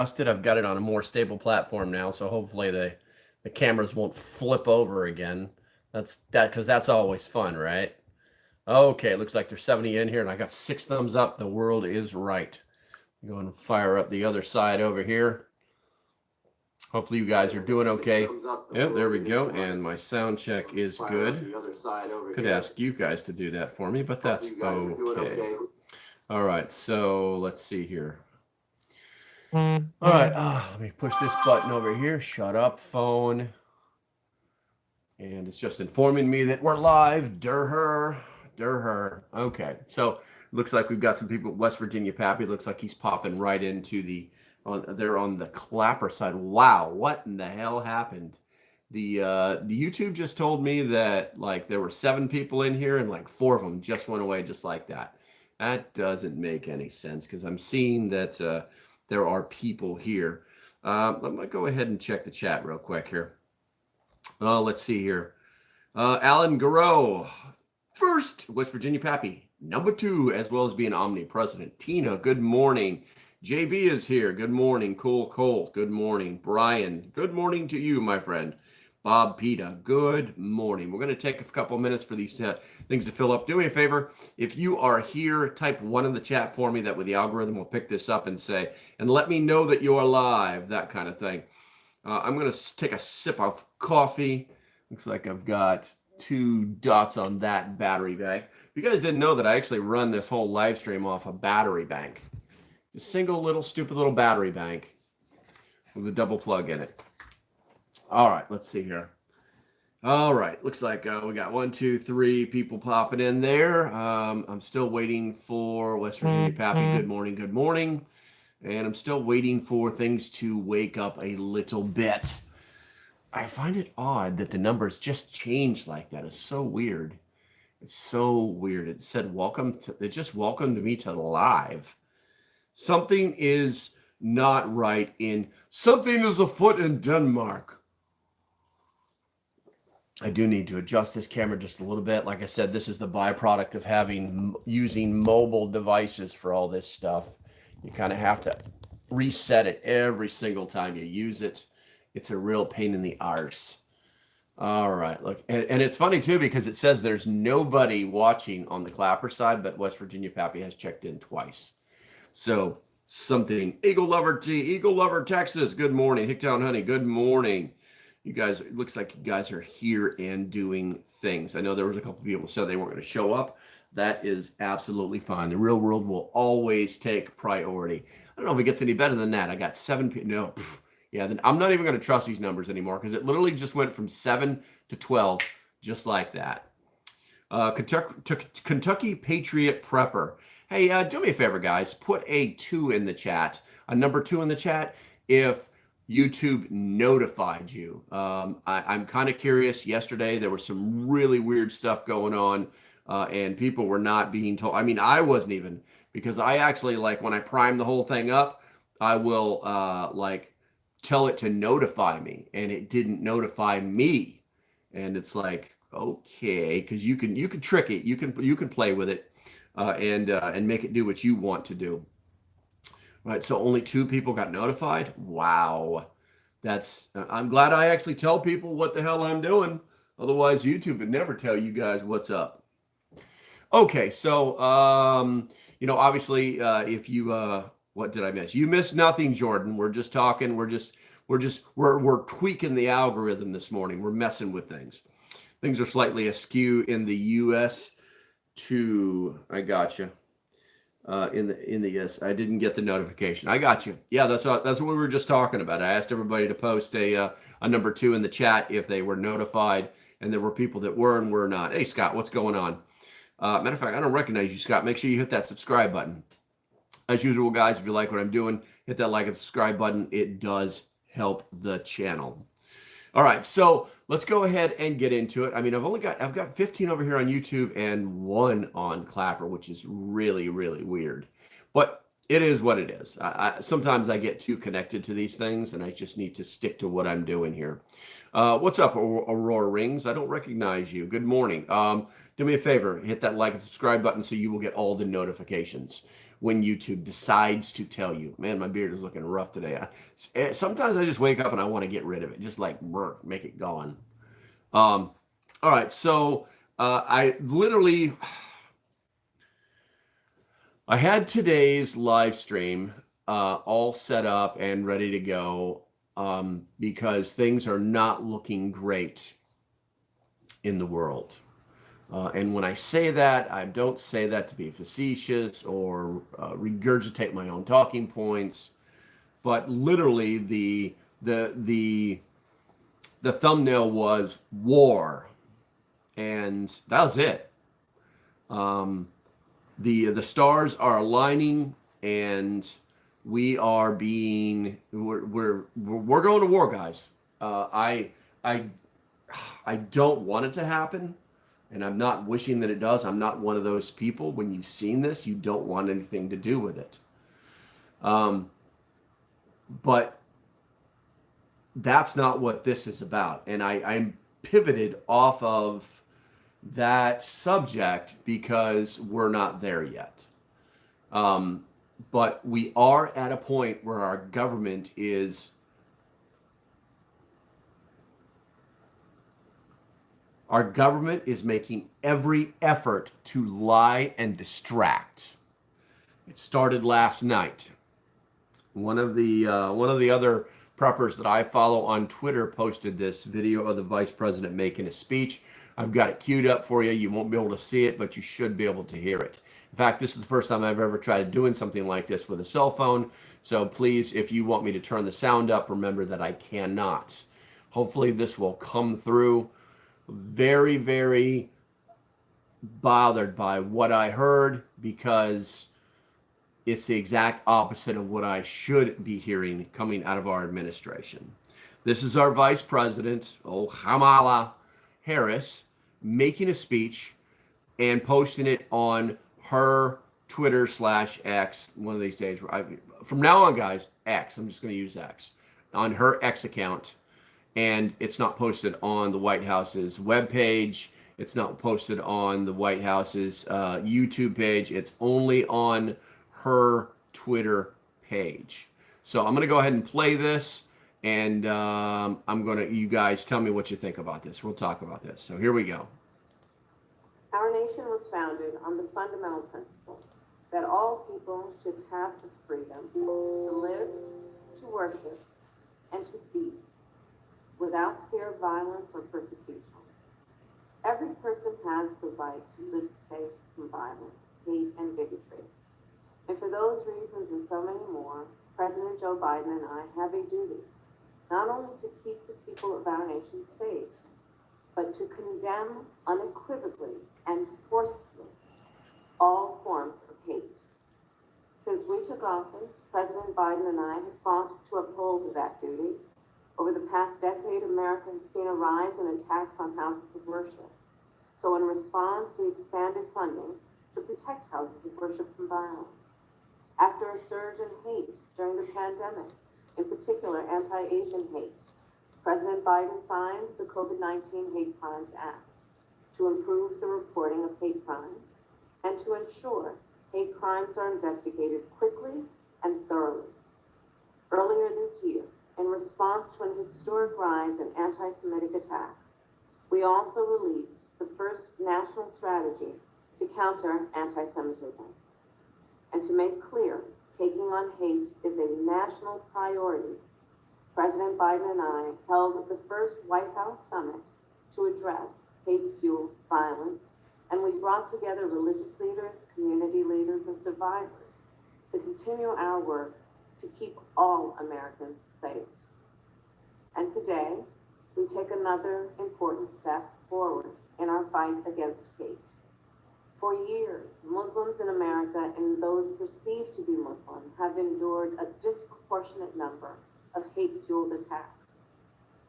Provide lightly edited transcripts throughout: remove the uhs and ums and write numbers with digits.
adjusted. I've got it on a more stable platform now, so hopefully the cameras won't flip over again. Because that's always fun, right? Okay, it looks like there's 70 in here, and I got 6 thumbs up. The world is right. Go and fire up the other side over here. Hopefully you guys are doing okay. Yep, there we go. And my sound check is good. Could ask you guys to do that for me, but that's okay. All right, so let's see here. All right, let me push this button over here. Shut up, phone. And it's just informing me that we're live. Durher. Okay, so looks like we've got some people. West Virginia Pappy looks like he's popping right into they're on the Clapper side. Wow, what in the hell happened? The YouTube just told me that like there were 7 people in here and like 4 of them just went away just like that. That doesn't make any sense because I'm seeing that there are people here. I'm gonna go ahead and check the chat real quick here. Let's see here. Alan Garreau, first West Virginia Pappy. Number 2, as well as being omnipresent. Tina, good morning. JB is here. Good morning. Cool Colt. Good morning. Brian, good morning to you, my friend. Bob Pita, good morning. We're going to take a couple minutes for these things to fill up. Do me a favor. If you are here, type 1 in the chat for me. That way the algorithm will pick this up and say, and let me know that you are live, that kind of thing. I'm going to take a sip of coffee. Looks like I've got 2 dots on that battery bank. If you guys didn't know that I actually run this whole live stream off a battery bank. A single little stupid little battery bank with a double plug in it. All right, let's see here. All right, looks like we got 1, 2, 3 people popping in there. I'm still waiting for West Virginia Pappy. Good morning, good morning. And I'm still waiting for things to wake up a little bit. I find it odd that the numbers just changed like that. It's so weird. It's so weird. It said it just welcomed me to live. Something is not right something is afoot in Denmark. I do need to adjust this camera just a little bit. Like I said, this is the byproduct of using mobile devices for all this stuff. You kind of have to reset it every single time you use it. It's a real pain in the arse. All right, look, and it's funny too because it says there's nobody watching on the Clapper side, but West Virginia Pappy has checked in twice. So something. Eagle Lover, Texas. Good morning. Hicktown Honey. Good morning. You guys, it looks like you guys are here and doing things. I know there was a couple people who said they weren't going to show up. That is absolutely fine. The real world will always take priority. I don't know if it gets any better than that. I got 7 people. No, yeah, then I'm not even going to trust these numbers anymore because it literally just went from 7 to 12 just like that. Kentucky Patriot Prepper. Hey, do me a favor, guys. Put a 2 in the chat, a number 2 in the chat if YouTube notified you. I'm kind of curious. Yesterday, there was some really weird stuff going on, and people were not being told. I mean, I wasn't even, because I actually, like, when I prime the whole thing up, I will, like, tell it to notify me, and it didn't notify me. And it's like, okay, because you can trick it. You can play with it. And make it do what you want to do. Right, so only 2 people got notified. Wow, I'm glad I actually tell people what the hell I'm doing. Otherwise, YouTube would never tell you guys what's up. Okay, so obviously, if you what did I miss? You missed nothing, Jordan. We're just talking. We're tweaking the algorithm this morning. We're messing with things. Things are slightly askew in the U.S. I got you. In the yes, I didn't get the notification. I got you. Yeah, that's what we were just talking about. I asked everybody to post a number 2 in the chat if they were notified, and there were people that were and were not. Hey, Scott, what's going on? Matter of fact, I don't recognize you, Scott. Make sure you hit that subscribe button. As usual, guys, if you like what I'm doing, hit that like and subscribe button. It does help the channel. All right, so let's go ahead and get into it. I mean, I've got 15 over here on YouTube and 1 on Clapper, which is really, really weird. But it is what it is. Sometimes I get too connected to these things, and I just need to stick to what I'm doing here. What's up, Aurora Rings? I don't recognize you. Good morning. Do me a favor, hit that like and subscribe button so you will get all the notifications. when YouTube decides to tell you. Man, my beard is looking rough today. Sometimes I just wake up and I want to get rid of it, just like make it gone. All right, so I had today's live stream all set up and ready to go because things are not looking great in the world. And when I say that, I don't say that to be facetious or regurgitate my own talking points, but literally the thumbnail was war, and that was it. The stars are aligning, and we're going to war, guys. I don't want it to happen. And I'm not wishing that it does. I'm not one of those people. When you've seen this, you don't want anything to do with it. But that's not what this is about. And I'm pivoted off of that subject because we're not there yet. But we are at a point where our government is making every effort to lie and distract. It started last night. One of the other preppers that I follow on Twitter posted this video of the vice president making a speech. I've got it queued up for you. You won't be able to see it, but you should be able to hear it. In fact, this is the first time I've ever tried doing something like this with a cell phone. So please, if you want me to turn the sound up, remember that I cannot. Hopefully this will come through. Very, very bothered by what I heard because it's the exact opposite of what I should be hearing coming out of our administration. This is our vice president, Kamala Harris, making a speech and posting it on her Twitter/X one of these days. From now on, guys, X. I'm just going to use X. On her X account. And it's not posted on the White House's webpage. It's not posted on the White House's YouTube page. It's only on her Twitter page. So I'm going to go ahead and play this, and you guys tell me what you think about this. We'll talk about this. So here we go. Our nation was founded on the fundamental principle that all people should have the freedom to live, to worship, and to be without fear of violence or persecution. Every person has the right to live safe from violence, hate, and bigotry. And for those reasons and so many more, President Joe Biden and I have a duty, not only to keep the people of our nation safe, but to condemn unequivocally and forcefully all forms of hate. Since we took office, President Biden and I have fought to uphold that duty. Over the past decade, America has seen a rise in attacks on houses of worship. So in response, we expanded funding to protect houses of worship from violence. After a surge in hate during the pandemic, in particular anti-Asian hate, President Biden signed the COVID-19 Hate Crimes Act to improve the reporting of hate crimes and to ensure hate crimes are investigated quickly and thoroughly. Earlier this year, in response to an historic rise in anti-Semitic attacks, we also released the first national strategy to counter anti-Semitism. And to make clear, taking on hate is a national priority. President Biden and I held the first White House summit to address hate-fueled violence, and we brought together religious leaders, community leaders, and survivors to continue our work to keep all Americans safe. And today, we take another important step forward in our fight against hate. For years, Muslims in America and those perceived to be Muslim have endured a disproportionate number of hate-fueled attacks.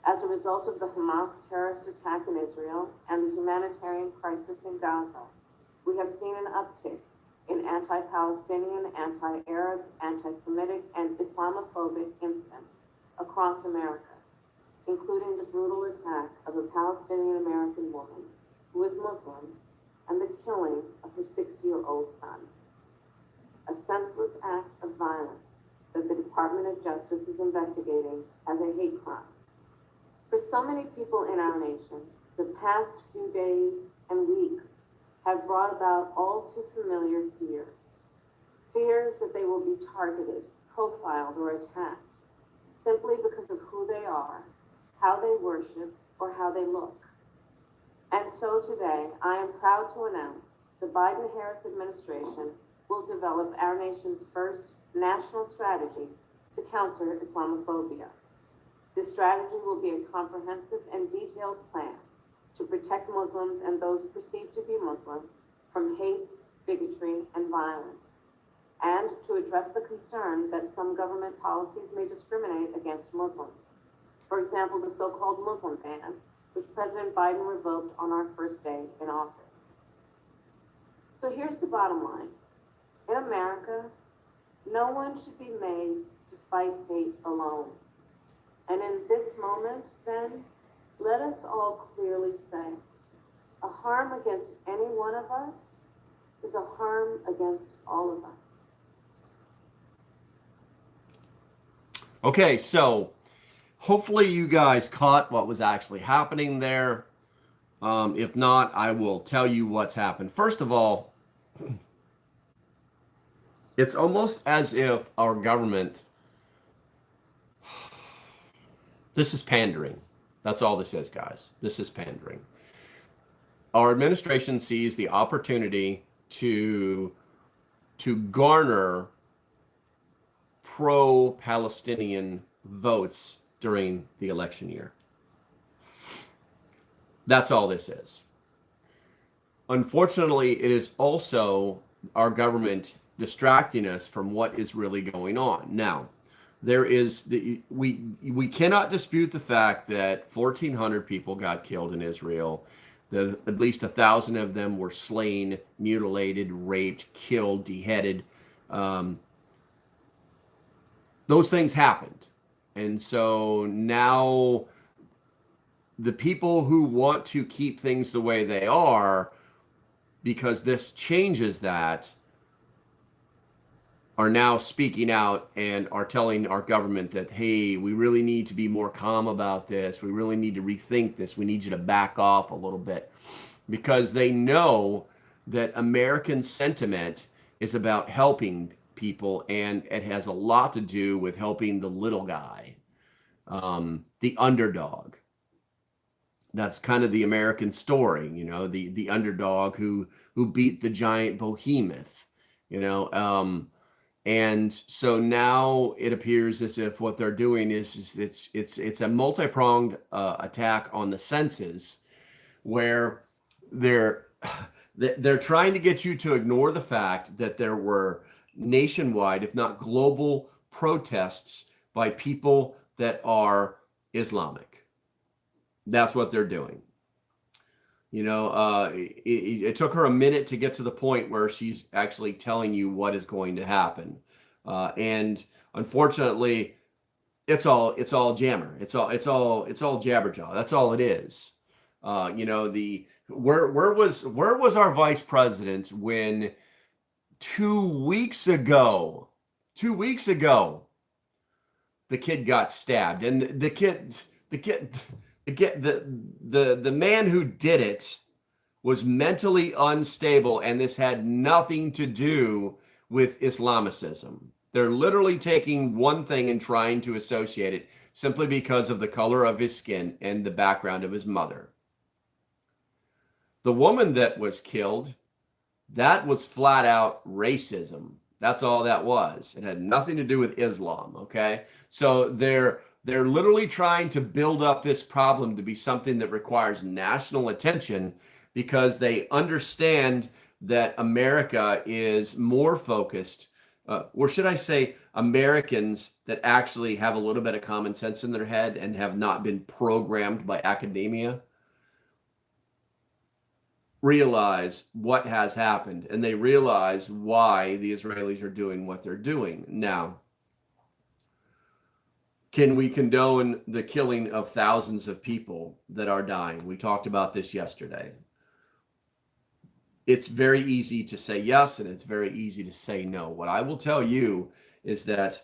As a result of the Hamas terrorist attack in Israel and the humanitarian crisis in Gaza, we have seen an uptick in anti-Palestinian, anti-Arab, anti-Semitic, and Islamophobic incidents across America, including the brutal attack of a Palestinian-American woman who is Muslim and the killing of her 6-year-old son. a senseless act of violence that the Department of Justice is investigating as a hate crime. For so many people in our nation, the past few days and weeks have brought about all too familiar fears. Fears that they will be targeted, profiled, or attacked simply because of who they are, how they worship, or how they look. And so today, I am proud to announce the Biden-Harris administration will develop our nation's first national strategy to counter Islamophobia. This strategy will be a comprehensive and detailed plan to protect Muslims and those perceived to be Muslim from hate, bigotry, and violence, and to address the concern that some government policies may discriminate against Muslims. For example, the so-called Muslim ban, which President Biden revoked on our first day in office. So here's the bottom line. In America, no one should be made to fight hate alone. And in this moment, then, let us all clearly say, a harm against any one of us is a harm against all of us. Okay, so hopefully you guys caught what was actually happening there. If not, I will tell you what's happened. First of all, it's almost as if our government, this is pandering. That's all this is, guys. This is pandering. Our administration sees the opportunity to garner pro-Palestinian votes during the election year. That's all this is. Unfortunately, it is also our government distracting us from what is really going on. Now, we cannot dispute the fact that 1,400 people got killed in Israel. At least 1,000 of them were slain, mutilated, raped, killed, beheaded. Those things happened. And so now the people who want to keep things the way they are, because this changes that, are now speaking out and are telling our government that, hey, we really need to be more calm about this. We really need to rethink this. We need you to back off a little bit, because they know that American sentiment is about helping people, and it has a lot to do with helping the little guy, the underdog. That's kind of the American story, you know, the underdog who beat the giant behemoth, you know. And so now it appears as if what they're doing is it's a multi-pronged attack on the senses, where they're trying to get you to ignore the fact that there were nationwide, if not global, protests by people that are Islamic. That's what they're doing. You know, it took her a minute to get to the point where she's actually telling you what is going to happen, and unfortunately, it's all jammer. It's all jabberjaw. That's all it is. You know, where was our vice president when 2 weeks ago, the kid got stabbed, and the man who did it was mentally unstable, and this had nothing to do with Islamicism. They're literally taking one thing and trying to associate it simply because of the color of his skin and the background of his mother. The woman that was killed, that was flat out racism. That's all that was. It had nothing to do with Islam, okay? So they're literally trying to build up this problem to be something that requires national attention, because they understand that America is more focused, or should I say Americans that actually have a little bit of common sense in their head and have not been programmed by academia, realize what has happened, and they realize why the Israelis are doing what they're doing. Now, can we condone the killing of thousands of people that are dying? We talked about this yesterday. it's very easy to say yes and it's very easy to say no. What I will tell you is that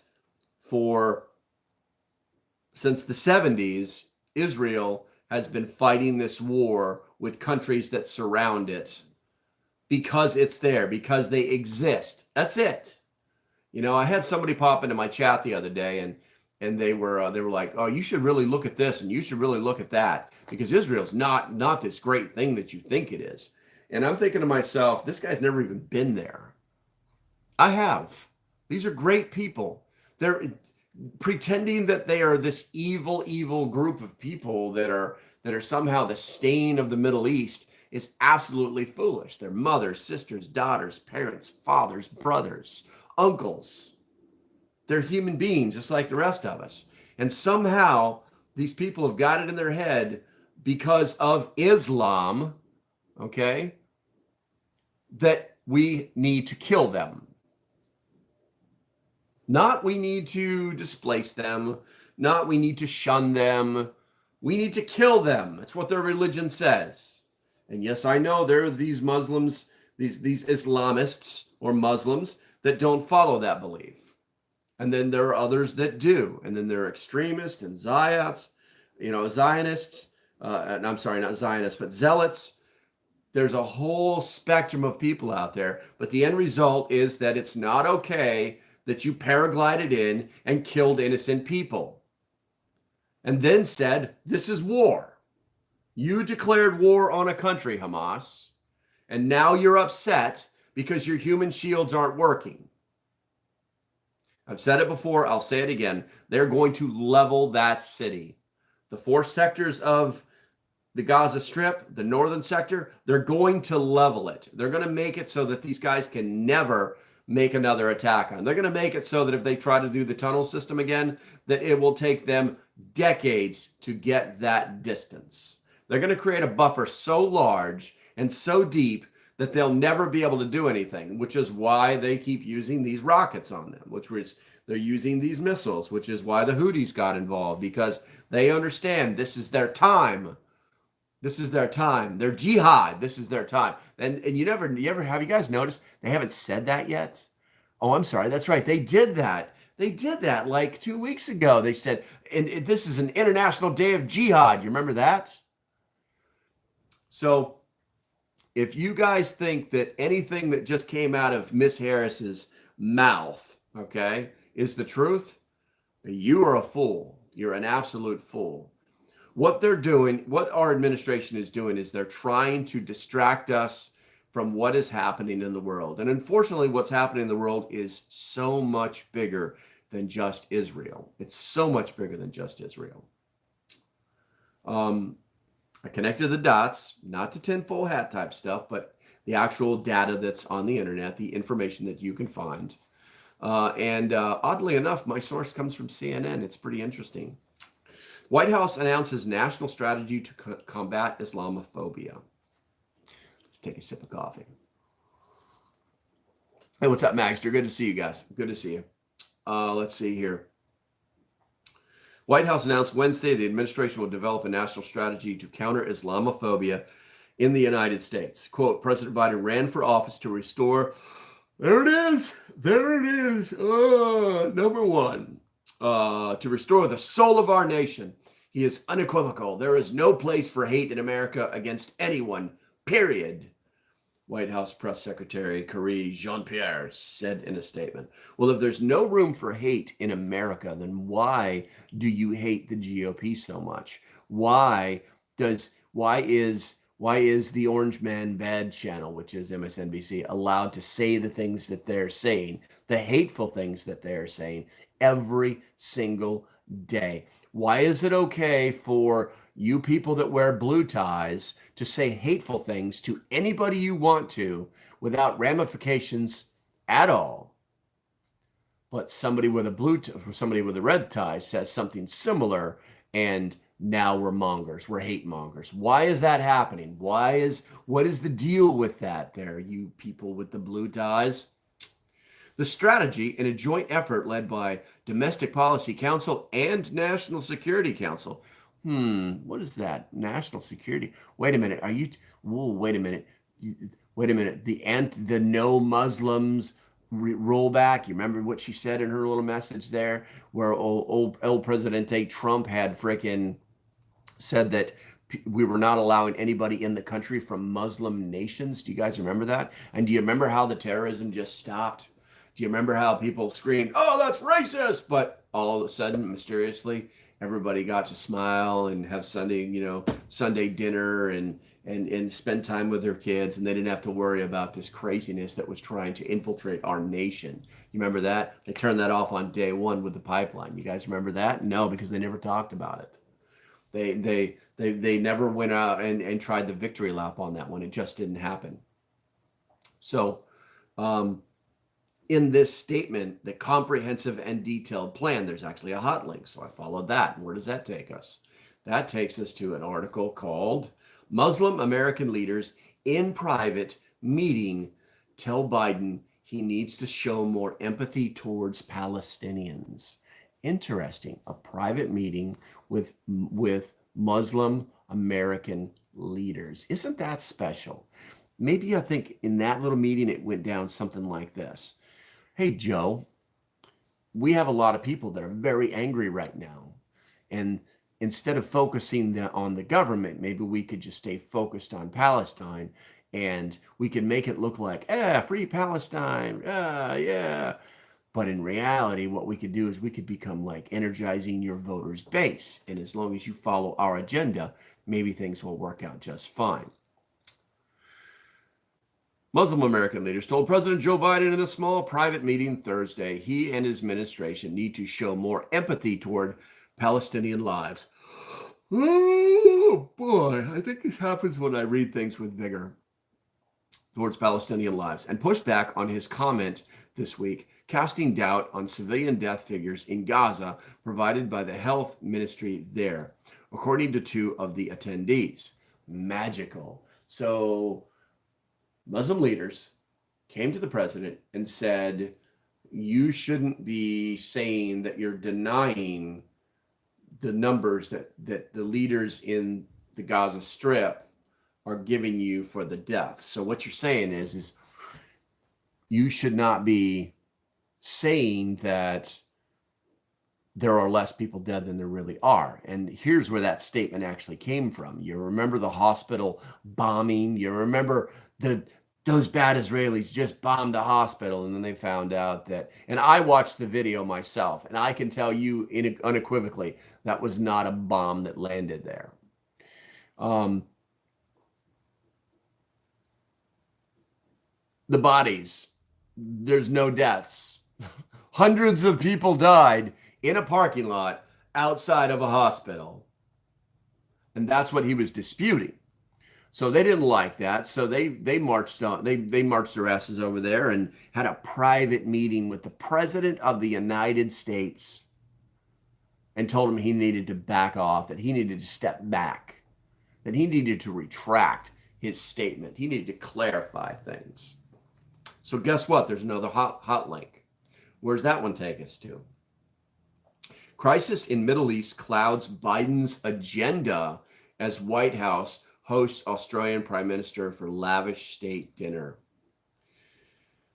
since the 70s, Israel has been fighting this war with countries that surround it because it's there, because they exist. That's it. I had somebody pop into my chat the other day, and they were like, "Oh, you should really look at this, and you should really look at that, because Israel's not this great thing that you think it is." And I'm thinking to myself, this guy's never even been there. I have. These are great people. They're pretending that they are this evil group of people that are somehow the stain of the Middle East is absolutely foolish. They're mothers, sisters, daughters, parents, fathers, brothers, uncles. They're human beings just like the rest of us. And somehow these people have got it in their head because of Islam, okay, that we need to kill them. Not we need to displace them, not we need to shun them. We need to kill them. That's what their religion says. And yes, I know there are these Muslims, these Islamists or Muslims that don't follow that belief. And then there are others that do. And then there are extremists and Zionists, and I'm sorry, not Zionists, but zealots. There's a whole spectrum of people out there. But the end result is that it's not okay that you paraglided in and killed innocent people. And then said, this is war. You declared war on a country, Hamas, and now you're upset because your human shields aren't working. I've said it before, I'll say it again. They're going to level that city. The 4 sectors of the Gaza Strip, the northern sector, they're going to level it. They're going to make it so that these guys can never make another attack on. They're going to make it so that if they try to do the tunnel system again, that it will take them decades to get that distance. They're going to create a buffer so large and so deep that they'll never be able to do anything, which is why they keep using these rockets on them, they're using these missiles, which is why the Houthis got involved, because they understand this is their time. This is their time. Their jihad. This is their time. And you ever have you guys noticed they haven't said that yet? Oh, I'm sorry. That's right. They did that. They did that like 2 weeks ago. They said, and this is an international day of jihad. You remember that? So if you guys think that anything that just came out of Miss Harris's mouth, okay, is the truth, you are a fool. You're an absolute fool. What they're doing, what our administration is doing, is they're trying to distract us from what is happening in the world. And unfortunately, what's happening in the world is so much bigger than just Israel. It's so much bigger than just Israel. I connected the dots, not to tinfoil hat type stuff, but the actual data that's on the internet, the information that you can find. And oddly enough, my source comes from CNN. It's pretty interesting. White House announces national strategy to combat Islamophobia. Let's take a sip of coffee. Hey, what's up, Magster? Good to see you guys. Good to see you. Let's see here. White House announced Wednesday the administration will develop a national strategy to counter Islamophobia in the United States. Quote, President Biden ran for office to restore, there it is, number one, to restore the soul of our nation. He is unequivocal. There is no place for hate in America against anyone, period. White House Press Secretary Karine Jean-Pierre said in a statement. Well, if there's no room for hate in America, then why do you hate the GOP so much? Why is the Orange Man Bad channel, which is MSNBC, allowed to say the things that they're saying, the hateful things that they're saying every single day? Why is it okay for you people that wear blue ties to say hateful things to anybody you want to without ramifications at all? But somebody with a red tie says something similar, and now we're mongers, we're hate mongers. Why is that happening? What is the deal with that there, you people with the blue ties? The strategy, in a joint effort led by Domestic Policy Council and National Security Council. What is that? National Security. Wait a minute. Wait a minute. wait a minute, the no Muslims rollback. You remember what she said in her little message there, where old El Presidente Trump had frickin' said that we were not allowing anybody in the country from Muslim nations. Do you guys remember that? And do you remember how the terrorism just stopped? Do you remember how people screamed, "Oh, that's racist," but all of a sudden, mysteriously, everybody got to smile and have Sunday dinner and spend time with their kids, and they didn't have to worry about this craziness that was trying to infiltrate our nation. You remember that? They turned that off on day one with the pipeline. You guys remember that? No, because they never talked about it. They never went out and tried the victory lap on that one. It just didn't happen. So, in this statement, the comprehensive and detailed plan, there's actually a hot link. So I followed that. And where does that take us? That takes us to an article called Muslim American Leaders in Private Meeting Tell Biden He Needs to Show More Empathy Towards Palestinians. Interesting. A private meeting with Muslim American leaders. Isn't that special? Maybe I think in that little meeting it went down something like this. Hey, Joe, we have a lot of people that are very angry right now. And instead of focusing on the government, maybe we could just stay focused on Palestine, and we can make it look like, free Palestine, yeah. But in reality, what we could do is we could become like energizing your voters' base. And as long as you follow our agenda, maybe things will work out just fine. Muslim American leaders told President Joe Biden in a small private meeting Thursday he and his administration need to show more empathy toward Palestinian lives. Oh boy, I think this happens when I read things with vigor. Towards Palestinian lives, and pushed back on his comment this week, casting doubt on civilian death figures in Gaza provided by the health ministry there, according to two of the attendees. Magical. So Muslim leaders came to the president and said, you shouldn't be saying that you're denying the numbers that the leaders in the Gaza Strip are giving you for the deaths. So what you're saying is you should not be saying that there are less people dead than there really are. And here's where that statement actually came from. You remember the hospital bombing? You remember those bad Israelis just bombed the hospital, and then they found out that, and I watched the video myself, and I can tell you unequivocally that was not a bomb that landed there. The bodies, there's no deaths. Hundreds of people died in a parking lot outside of a hospital. And that's what he was disputing. So they didn't like that. So they marched on. They marched their asses over there and had a private meeting with the President of the United States and told him he needed to back off, that he needed to step back, that he needed to retract his statement. He needed to clarify things. So guess what? There's another hot link. Where's that one take us to? Crisis in Middle East clouds Biden's agenda as White House hosts Australian Prime Minister for lavish state dinner.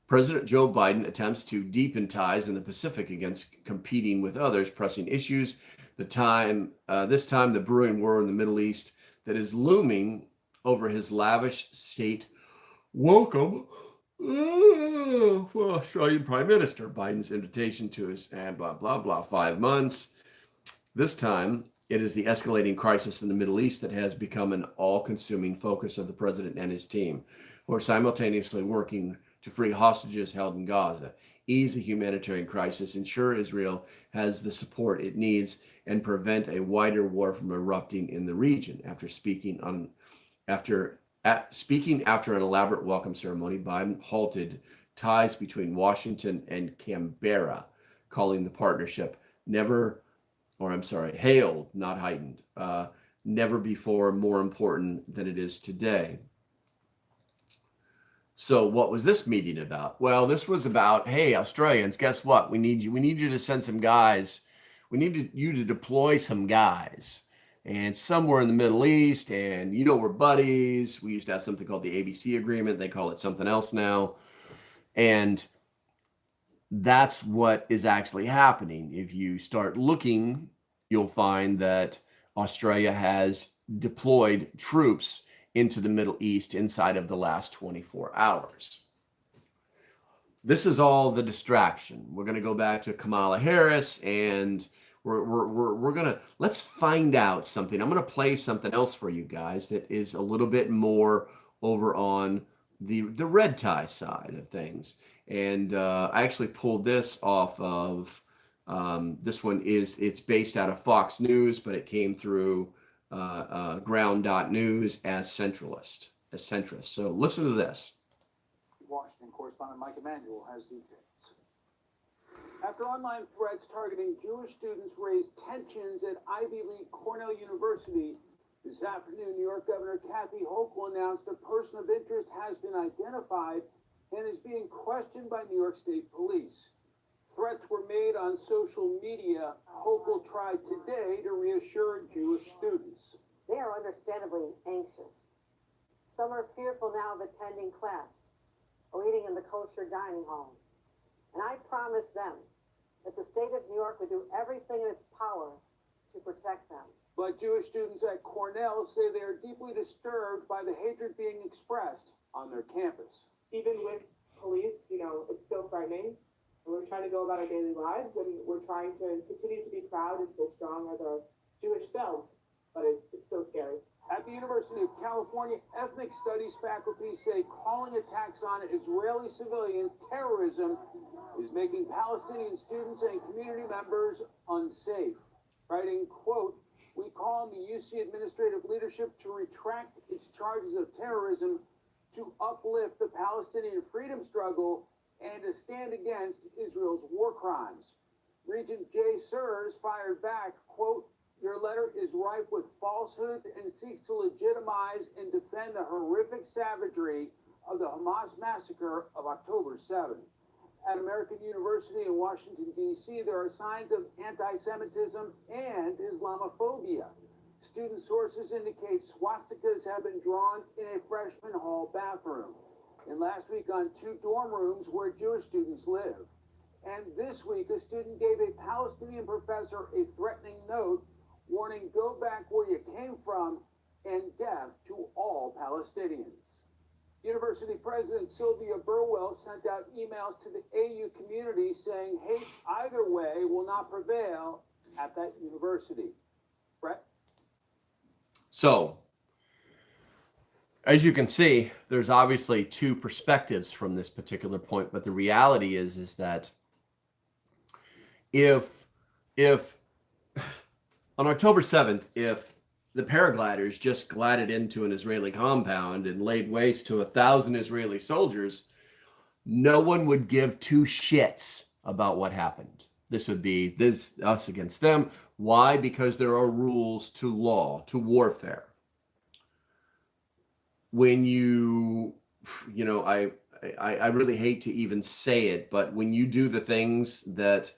President Joe Biden attempts to deepen ties in the Pacific against competing with others pressing issues. This time, the brewing war in the Middle East that is looming over his lavish state welcome for Australian Prime Minister. Biden's invitation to his blah, blah, blah, 5 months. This time, it is the escalating crisis in the Middle East that has become an all-consuming focus of the president and his team, who are simultaneously working to free hostages held in Gaza, ease the humanitarian crisis, ensure Israel has the support it needs, and prevent a wider war from erupting in the region. Speaking after an elaborate welcome ceremony, Biden halted ties between Washington and Canberra, calling the partnership hailed, not heightened, never before more important than it is today. So what was this meeting about? Well, this was about, hey, Australians, guess what? We need you to send some guys. We need you to deploy some guys and somewhere in the Middle East, and we're buddies. We used to have something called the ABC agreement. They call it something else now. And that's what is actually happening. If you start looking, you'll find that Australia has deployed troops into the Middle East inside of the last 24 hours. This is all the distraction. We're going to go back to Kamala Harris, and we're going to let's find out something. I'm going to play something else for you guys that is a little bit more over on the red tie side of things. And I actually pulled this off of this one it's based out of Fox News, but it came through ground.news as centrist. So listen to this. Washington correspondent Mike Emanuel has details. After online threats targeting Jewish students raised tensions at Ivy League Cornell University, this afternoon, New York Governor Kathy Hochul announced a person of interest has been identified and is being questioned by New York State Police. Threats were made on social media. Hochul tried today to reassure Jewish students. They are understandably anxious. Some are fearful now of attending class or eating in the kosher dining hall. And I promised them that the state of New York would do everything in its power to protect them. But Jewish students at Cornell say they are deeply disturbed by the hatred being expressed on their campus. Even with police, it's still frightening. And we're trying to go about our daily lives, and we're trying to continue to be proud and stay strong as our Jewish selves, but it's still scary. At the University of California, ethnic studies faculty say calling attacks on Israeli civilians terrorism is making Palestinian students and community members unsafe. Writing, quote, "We call on the UC administrative leadership to retract its charges of terrorism, to uplift the Palestinian freedom struggle, and to stand against Israel's war crimes." Regent Jay Sears fired back, quote, "Your letter is rife with falsehoods and seeks to legitimize and defend the horrific savagery of the Hamas massacre of October 7th. At American University in Washington, D.C., there are signs of anti-Semitism and Islamophobia. Student sources indicate swastikas have been drawn in a freshman hall bathroom, and last week on 2 dorm rooms where Jewish students live. And this week, a student gave a Palestinian professor a threatening note warning, "Go back where you came from, and death to all Palestinians." University President Sylvia Burwell sent out emails to the AU community saying hate either way will not prevail at that university. Brett? So, as you can see, there's obviously two perspectives from this particular point, but the reality is that if on October 7th, if the paragliders just glided into an Israeli compound and laid waste to 1,000 Israeli soldiers, no one would give two shits about what happened. This would be us against them. Why? Because there are rules to law, to warfare. When I really hate to even say it, but when you do the things that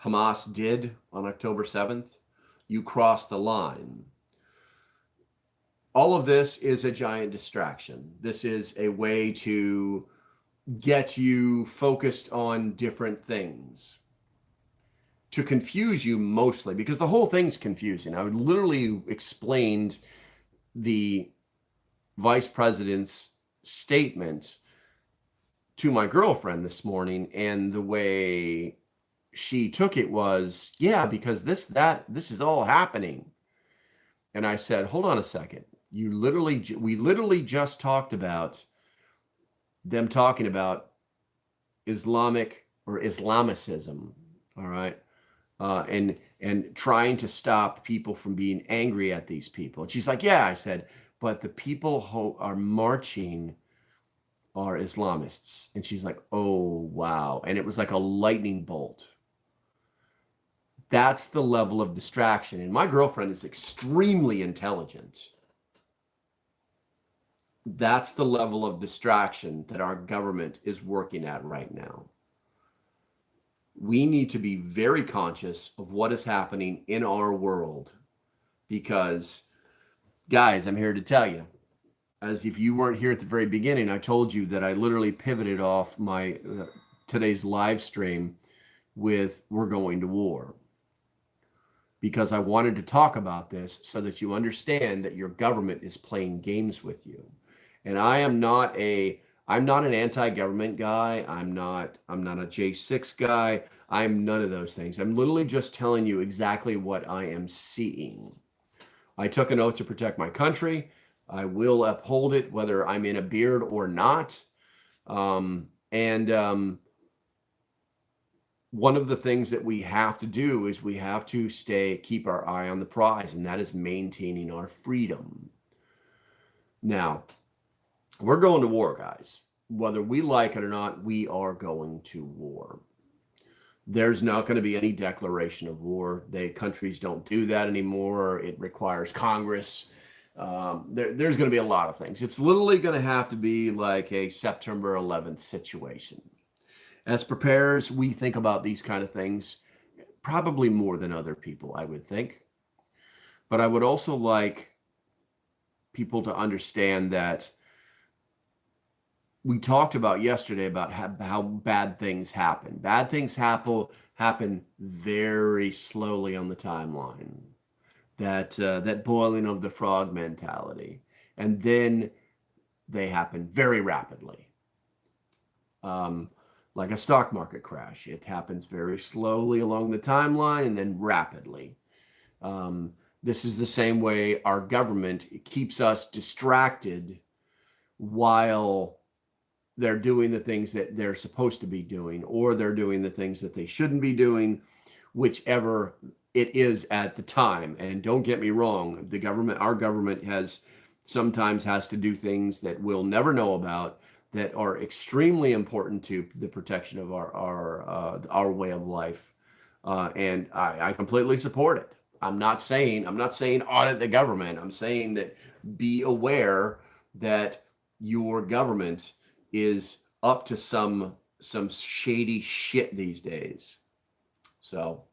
Hamas did on October 7th, you cross the line. All of this is a giant distraction. This is a way to get you focused on different things, to confuse you mostly, because the whole thing's confusing. I would literally explained the vice president's statement to my girlfriend this morning, and the way she took it was, yeah, because this is all happening. And I said, hold on a second. We literally just talked about them talking about Islamic or Islamicism, all right, and trying to stop people from being angry at these people. And she's like, yeah. I said, but the people who are marching are Islamists. And she's like, oh, wow. And it was like a lightning bolt. That's the level of distraction. And my girlfriend is extremely intelligent. That's the level of distraction that our government is working at right now. We need to be very conscious of what is happening in our world, because, guys, I'm here to tell you, as if you weren't here at the very beginning, I told you that I literally pivoted off my today's live stream with "We're going to war," because I wanted to talk about this so that you understand that your government is playing games with you. And I'm not an anti-government guy. I'm not a J6 guy. I'm none of those things. I'm literally just telling you exactly what I am seeing. I took an oath to protect my country. I will uphold it, whether I'm in a beard or not. One of the things that we have to do is we have to keep our eye on the prize, and that is maintaining our freedom. Now, we're going to war, guys. Whether we like it or not, we are going to war. There's not going to be any declaration of war. Countries don't do that anymore. It requires Congress. There's going to be a lot of things. It's literally going to have to be like a September 11th situation. As preparers, we think about these kind of things probably more than other people, I would think. But I would also like people to understand that we talked about yesterday about how bad things happen. Bad things happen very slowly on the timeline. That boiling of the frog mentality, and then they happen very rapidly. Like a stock market crash, it happens very slowly along the timeline and then rapidly. This is the same way our government keeps us distracted while they're doing the things that they're supposed to be doing, or they're doing the things that they shouldn't be doing, whichever it is at the time. And don't get me wrong, our government sometimes has to do things that we'll never know about that are extremely important to the protection of our way of life. And I completely support it. I'm not saying audit the government. I'm saying that be aware that your government is up to some shady shit these days. So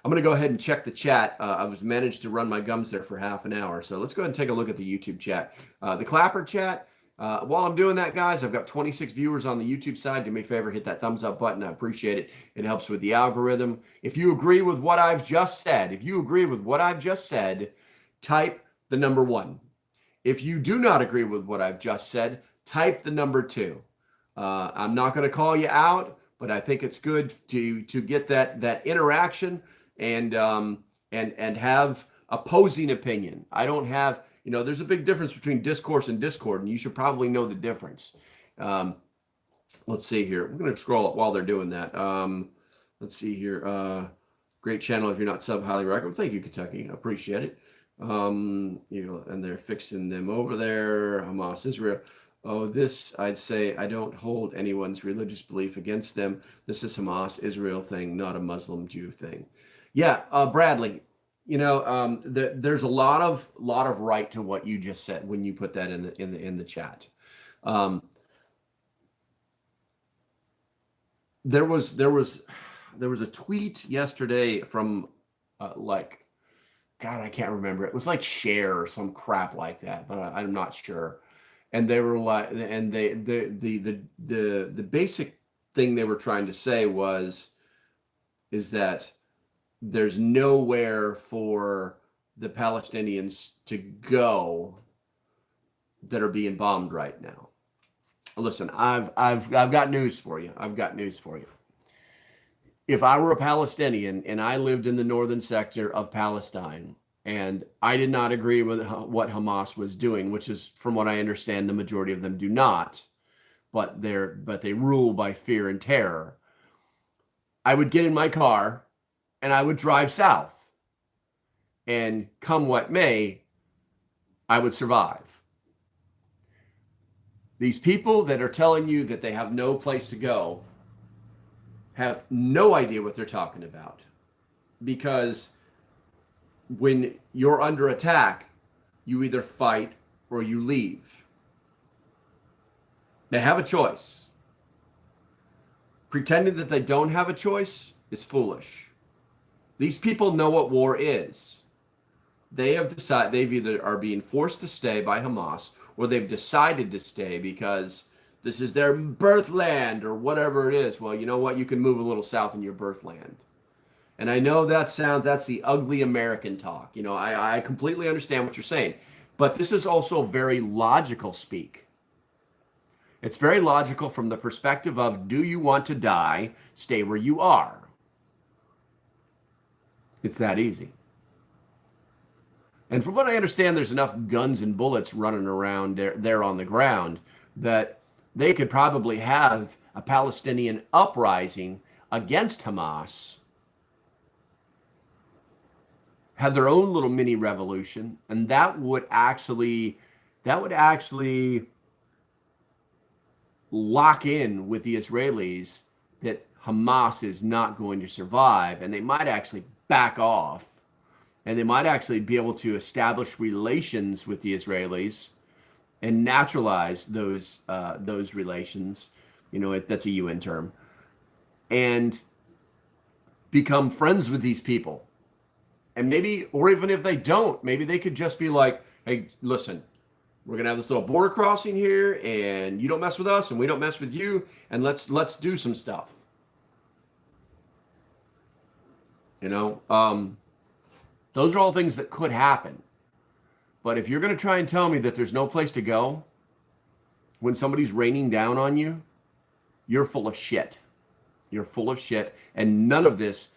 I'm going to go ahead and check the chat. I was managed to run my gums there for half an hour. So let's go ahead and take a look at the YouTube chat. The Clapper chat. While I'm doing that, guys, I've got 26 viewers on the YouTube side. Do me a favor, hit that thumbs up button. I appreciate it. It helps with the algorithm. If you agree with what I've just said, type the number 1. If you do not agree with what I've just said, type the number 2. I'm not going to call you out, but I think it's good to get that interaction and have opposing opinion. I don't have, there's a big difference between discourse and discord, and you should probably know the difference. Let's see here. I'm going to scroll up while they're doing that. Let's see here. Great channel. If you're not sub, highly recommend. Thank you, Kentucky. I appreciate it. And they're fixing them over there. Hamas, Israel. Oh, this, I'd say I don't hold anyone's religious belief against them. This is Hamas, Israel thing, not a Muslim Jew thing. Yeah, Bradley, there's a lot of right to what you just said when you put that in the chat. There was a tweet yesterday from God, I can't remember. It was like Share or some crap like that, but I'm not sure. And they were like, and the basic thing they were trying to say is that there's nowhere for the Palestinians to go that are being bombed right now. Listen, I've got news for you. If I were a Palestinian and I lived in the northern sector of Palestine and I did not agree with what Hamas was doing, which is, from what I understand, the majority of them do not, but they rule by fear and terror, I would get in my car and I would drive south. And come what may, I would survive. These people that are telling you that they have no place to go have no idea what they're talking about. Because when you're under attack, you either fight or you leave. They have a choice. Pretending that they don't have a choice is foolish. These people know what war is. they have decided they've either are being forced to stay by Hamas or they've decided to stay because this is their birth land or whatever it is. Well, you know what? You can move a little south in your birth land. And I know that's the ugly American talk. You know, I completely understand what you're saying. But this is also very logical speak. It's very logical from the perspective of, do you want to die? Stay where you are. It's that easy. And from what I understand, there's enough guns and bullets running around there on the ground that they could probably have a Palestinian uprising against Hamas, have their own little mini revolution, and that would actually lock in with the Israelis that Hamas is not going to survive, and they might actually back off, and they might actually be able to establish relations with the Israelis and naturalize those relations. You know, that's a UN term, and become friends with these people. And maybe, or even if they don't, maybe they could just be like, hey, listen, we're gonna have this little border crossing here, and you don't mess with us, and we don't mess with you, and let's do some stuff. You know, those are all things that could happen. But if you're gonna try and tell me that there's no place to go when somebody's raining down on you, you're full of shit. You're full of shit, and none of this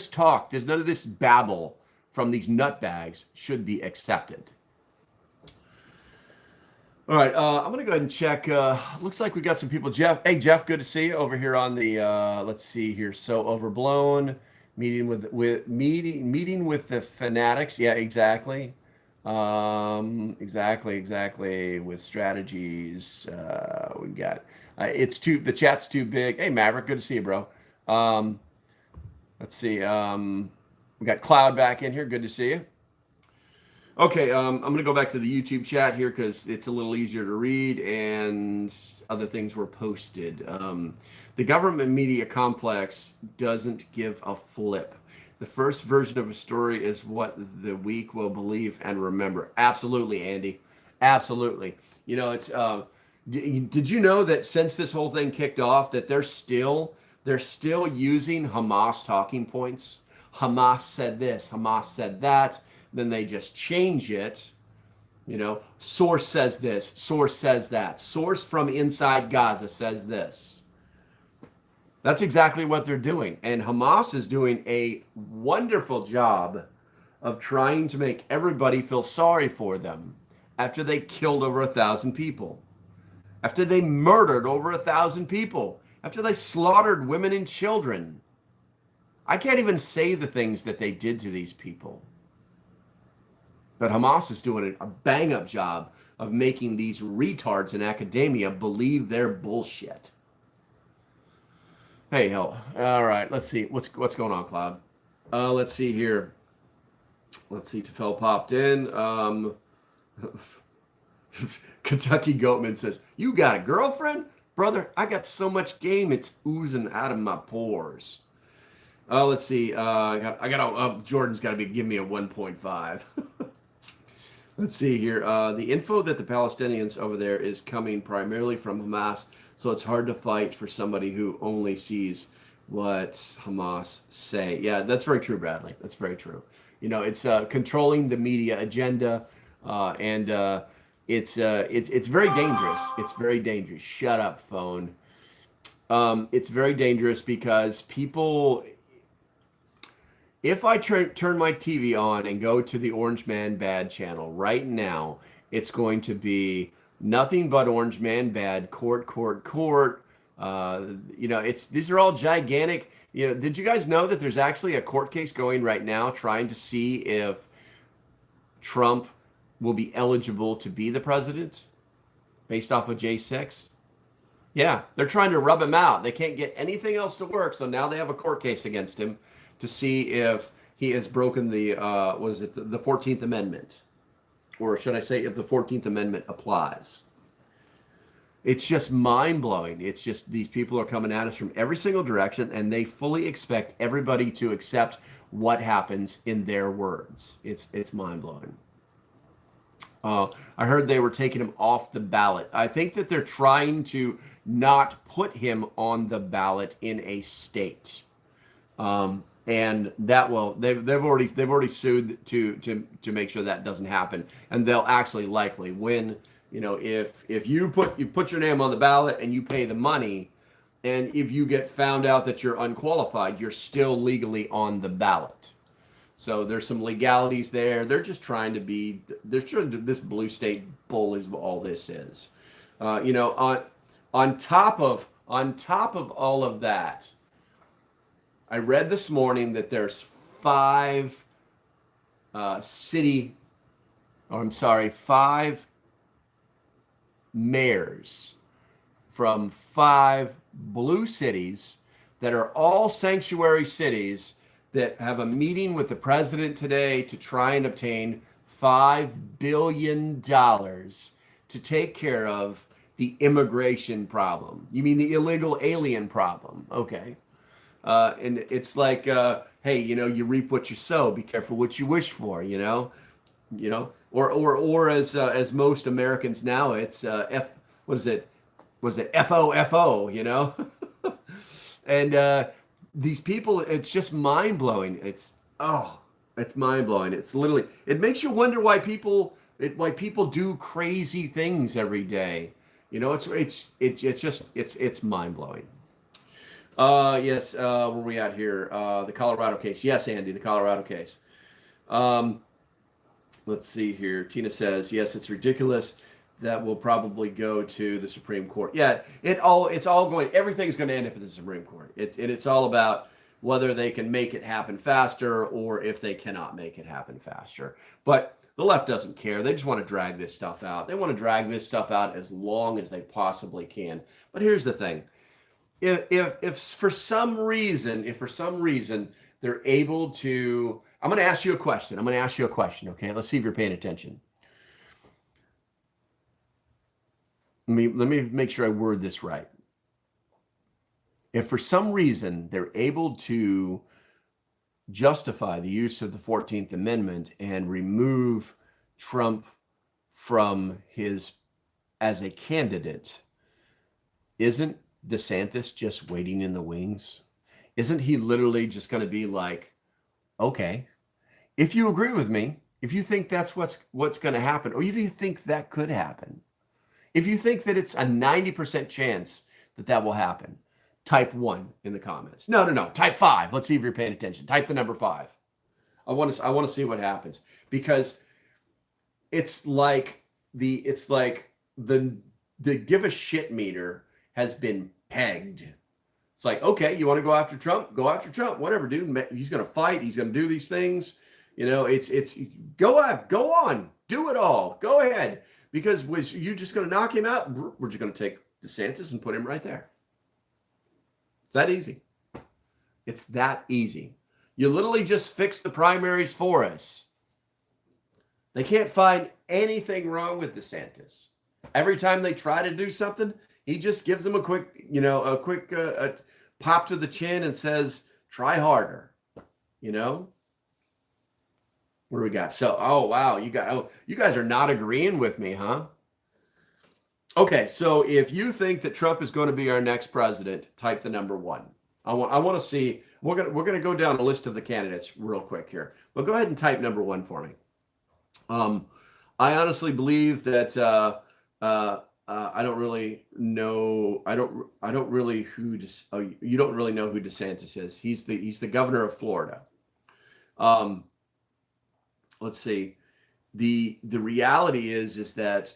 talk, there's none of this babble from these nutbags should be accepted. All right, I'm going to go ahead and check. Looks like we got some people. Jeff, hey, Jeff, good to see you over here on the, let's see here. So overblown, meeting with the fanatics. Yeah, exactly. Exactly. With strategies, we got, the chat's too big. Hey, Maverick, good to see you, bro. Let's see. We got Cloud back in here. Good to see you. Okay, I'm going to go back to the YouTube chat here because it's a little easier to read and other things were posted. The government media complex doesn't give a flip. The first version of a story is what the weak will believe and remember. Absolutely, Andy. Absolutely. You know, it's. Did you know that since this whole thing kicked off, that they're still using Hamas talking points? Hamas said this. Hamas said that. Then they just change it. You know, source says this, source says that. Source from inside Gaza says this. That's exactly what they're doing. And Hamas is doing a wonderful job of trying to make everybody feel sorry for them after they killed over 1,000 people, after they murdered over 1,000 people, after they slaughtered women and children. I can't even say the things that they did to these people. But Hamas is doing a bang-up job of making these retards in academia believe their bullshit. Hey, hell. All right, let's see. What's going on, Cloud? Let's see here. Let's see. Tefel popped in. Kentucky Goatman says, you got a girlfriend? Brother, I got so much game, it's oozing out of my pores. Let's see. Jordan's got to be giving me a 1.5. Let's see here. The info that the Palestinians over there is coming primarily from Hamas, so it's hard to fight for somebody who only sees what Hamas say. Yeah, that's very true, Bradley. That's very true. You know, it's controlling the media agenda, and it's very dangerous. It's very dangerous. Shut up, phone. It's very dangerous because people. If I turn my TV on and go to the Orange Man Bad channel right now, it's going to be nothing but Orange Man Bad, court. You know, these are all gigantic. You know, did you guys know that there's actually a court case going right now trying to see if Trump will be eligible to be the president based off of J6? Yeah, they're trying to rub him out. They can't get anything else to work, so now they have a court case against him to see if he has broken the, the 14th Amendment. Or should I say if the 14th Amendment applies. It's just mind-blowing. It's just these people are coming at us from every single direction, and they fully expect everybody to accept what happens in their words. It's mind-blowing. I heard they were taking him off the ballot. I think that they're trying to not put him on the ballot in a state. And that will they've already sued to make sure that doesn't happen, and they'll actually likely win. You know, if you put your name on the ballot and you pay the money, and if you get found out that you're unqualified, you're still legally on the ballot. So there's some legalities there. They're just trying to be. They're trying to. This blue state bull is all this is. You know, on top of all of that, I read this morning that there's 5 mayors from 5 blue cities that are all sanctuary cities that have a meeting with the president today to try and obtain $5 billion to take care of the immigration problem. You mean the illegal alien problem? Okay. And it's like, hey, you know, you reap what you sow. Be careful what you wish for. You know, or as most Americans now, it's what is it? Was it FOFO? You know, and these people, it's just mind blowing. It's mind blowing. It's literally, it makes you wonder why people do crazy things every day. You know, it's mind blowing. Yes, where are we at here? The Colorado case. Yes, Andy, the Colorado case. Let's see here. Tina says, yes, it's ridiculous. That will probably go to the Supreme Court. Yeah, it's all going, everything's going to end up at the Supreme Court. It's all about whether they can make it happen faster or if they cannot make it happen faster. But the left doesn't care. They just want to drag this stuff out. They want to drag this stuff out as long as they possibly can. But here's the thing. If for some reason they're able to, I'm going to ask you a question. Okay, let's see if you're paying attention. Let me make sure I word this right. If for some reason they're able to justify the use of the 14th Amendment and remove Trump from as a candidate, isn't DeSantis just waiting in the wings? Isn't he literally just going to be like, okay, if you agree with me, if you think that's what's going to happen, or if you think that could happen, if you think that it's a 90% chance that will happen, type 1 in the comments. No, type 5. Let's see if you're paying attention. Type the number 5. I want to see what happens, because it's like the give a shit meter has been pegged. It's like, okay, you want to go after Trump? Go after Trump. Whatever, dude. He's going to fight. He's going to do these things. You know, it's go on, do it all. Go ahead. Because was you just going to knock him out? We're just going to take DeSantis and put him right there. It's that easy. It's that easy. You literally just fix the primaries for us. They can't find anything wrong with DeSantis. Every time they try to do something, he just gives them a quick pop to the chin and says, try harder. You know? What do we got? So, oh, wow. You guys are not agreeing with me, huh? Okay, so if you think that Trump is going to be our next president, type the number 1. I want to see. We're gonna go down a list of the candidates real quick here, but go ahead and type number 1 for me. I honestly believe that I don't really know. I don't really you don't really know who DeSantis is. He's the governor of Florida. Let's see. The reality is that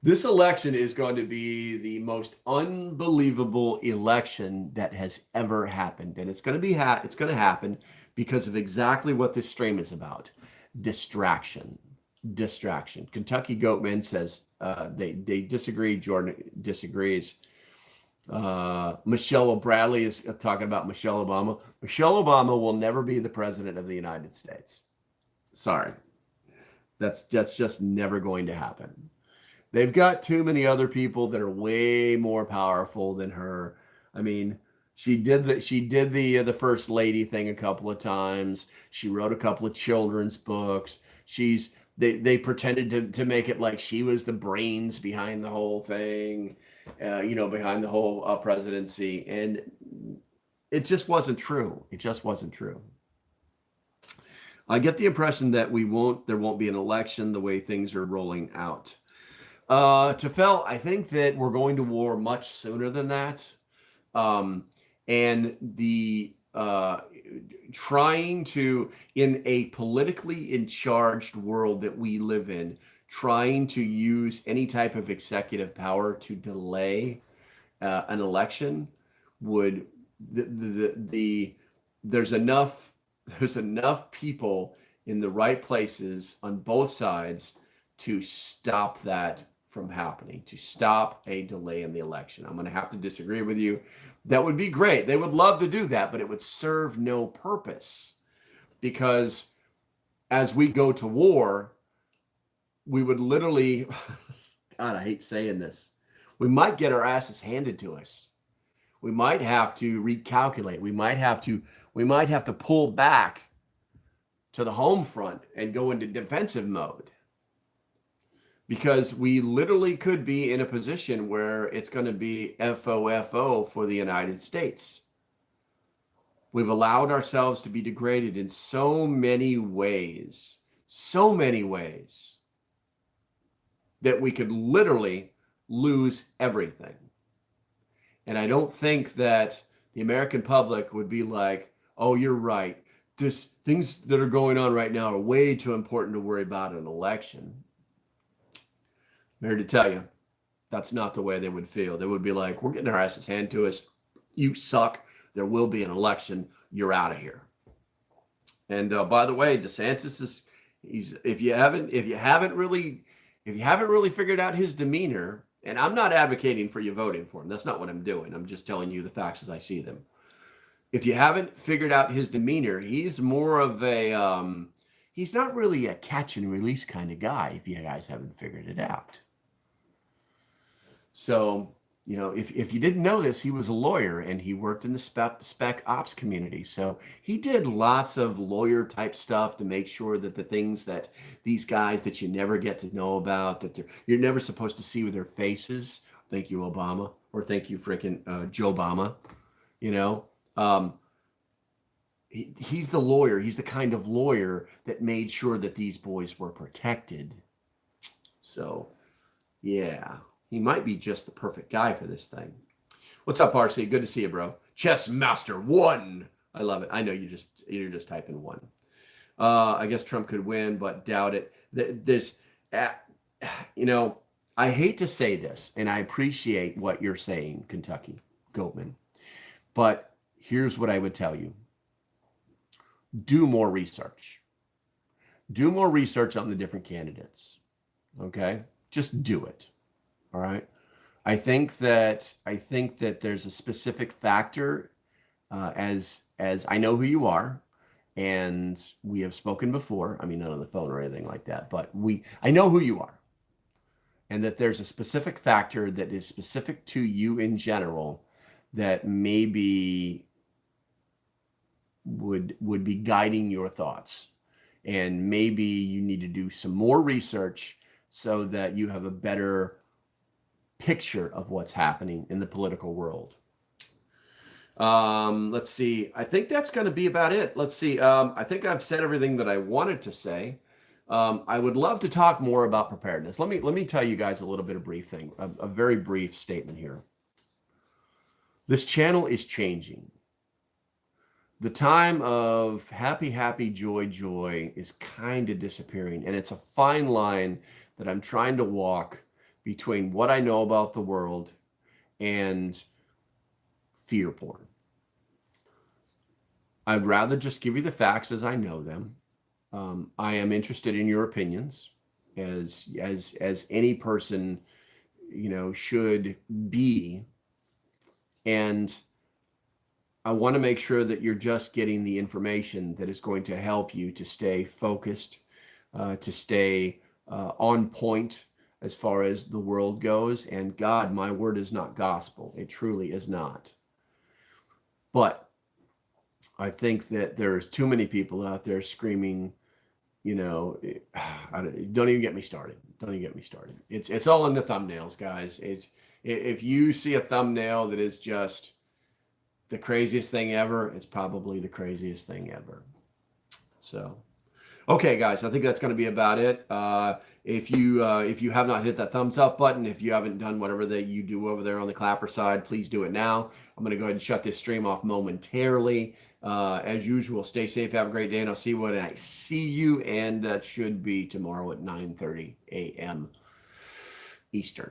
this election is going to be the most unbelievable election that has ever happened, and it's going to happen because of exactly what this stream is about: distraction. Kentucky Goatman says they disagree. Jordan disagrees. Michelle Bradley is talking about Michelle Obama. Michelle Obama will never be the president of the United States. Sorry. That's just never going to happen. They've got too many other people that are way more powerful than her. I mean, She did the first lady thing a couple of times. She wrote a couple of children's books. They pretended to make it like she was the brains behind the whole thing, behind the whole presidency, and it just wasn't true. It just wasn't true. I get the impression that there won't be an election the way things are rolling out. Tefel, I think that we're going to war much sooner than that. And the trying to, in a politically charged world that we live in, trying to use any type of executive power to delay an election would there's enough people in the right places on both sides to stop that from happening, to stop a delay in the election. I'm going to have to disagree with you. That would be great. They would love to do that, but it would serve no purpose, because as we go to war, we would literally, God, I hate saying this, we might get our asses handed to us. We might have to recalculate. We might have to pull back to the home front and go into defensive mode, because we literally could be in a position where it's going to be FOFO for the United States. We've allowed ourselves to be degraded in so many ways, that we could literally lose everything. And I don't think that the American public would be like, oh, you're right. Just things that are going on right now are way too important to worry about an election. I'm here to tell you, that's not the way they would feel. They would be like, we're getting our asses handed to us. You suck. There will be an election. You're out of here. And by the way, DeSantis if you haven't really figured out his demeanor, and I'm not advocating for you voting for him. That's not what I'm doing. I'm just telling you the facts as I see them. If you haven't figured out his demeanor, he's more of a he's not really a catch and release kind of guy, if you guys haven't figured it out. So, if you didn't know this, he was a lawyer and he worked in the spec ops community. So he did lots of lawyer type stuff to make sure that the things that these guys that you never get to know about, that you're never supposed to see with their faces. Thank you, Obama, or thank you, frickin' Joe Obama. He's the lawyer. He's the kind of lawyer that made sure that these boys were protected. So, yeah. He might be just the perfect guy for this thing. What's up, RC? Good to see you, bro. Chess Master 1. I love it. I know you're just typing 1. I guess Trump could win, but doubt it. I hate to say this, and I appreciate what you're saying, Kentucky Goatman, but here's what I would tell you. Do more research. Do more research on the different candidates. Okay? Just do it. All right. I think that there's a specific factor, as I know who you are, and we have spoken before. I mean, not on the phone or anything like that, but I know who you are, and that there's a specific factor that is specific to you in general that maybe would be guiding your thoughts, and maybe you need to do some more research so that you have a better picture of what's happening in the political world. Let's see. I think that's going to be about it. Let's see. I think I've said everything that I wanted to say. I would love to talk more about preparedness. Let me tell you guys a little bit of brief thing, a very brief statement here. This channel is changing. The time of happy, joy is kind of disappearing, and it's a fine line that I'm trying to walk between what I know about the world and fear porn. I'd rather just give you the facts as I know them. I am interested in your opinions, as any person, should be. And I want to make sure that you're just getting the information that is going to help you to stay focused, to stay on point as far as the world goes. And God, my word is not gospel. It truly is not. But I think that there's too many people out there screaming, don't even get me started. Don't even get me started. It's all in the thumbnails, guys. If you see a thumbnail that is just the craziest thing ever, it's probably the craziest thing ever. So, okay, guys, I think that's going to be about it. If you have not hit that thumbs up button, if you haven't done whatever that you do over there on the Clapper side, please do it now. I'm going to go ahead and shut this stream off momentarily. As usual, stay safe, have a great day, and I'll see you when I see you, and that should be tomorrow at 9:30 a.m. Eastern.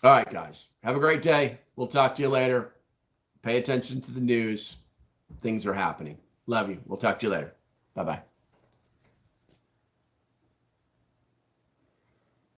All right, guys, have a great day. We'll talk to you later. Pay attention to the news. Things are happening. Love you. We'll talk to you later. Bye-bye.